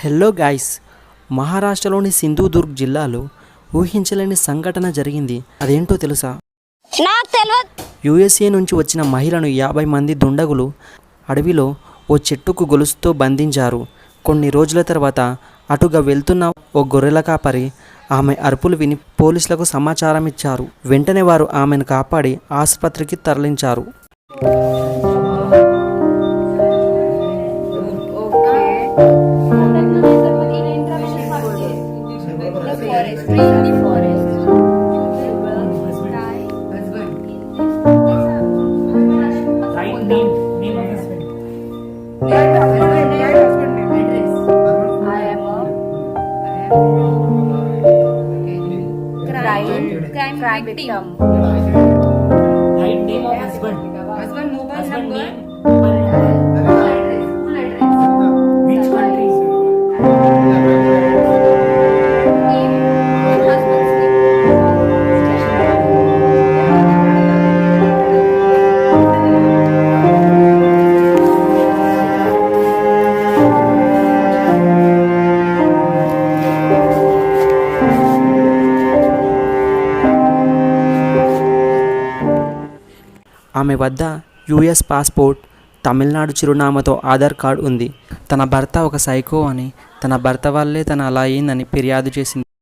Hello guys, మహారాష్ట్రలోని సింధుదుర్గ్ జిల్లాలో ఊహించలేని సంఘటన జరిగింది. అదేంటో తెలుసా? నాకు తెలియదు. యుఎస్ఏ నుంచి వచ్చిన మహిళను 50 మంది దుండగులు అడవిలో ఓ చెట్టుకు గొలుసుతో బంధించారు. కొన్ని రోజుల తర్వాత అటుగా వెళ్తున్న ఓ గొర్రెల కాపరి ఆమె అరుపులు విని పోలీసులకు సమాచారం ఇచ్చారు. వెంటనే వారు ఆమెను కాపాడి ఆసుపత్రికి తరలించారు. Crime victim. Right name of husband. Husband mobile Husband number. name. Which country? Name. Husband's ఆమె వద్ద US passport, Tamil Nadu చిరునామాతో Aadhaar card ఉంది. తన భర్త ఒక సైకో అని, తన భర్త వల్లే తన అలా అయిందని ఫిర్యాదు చేసింది.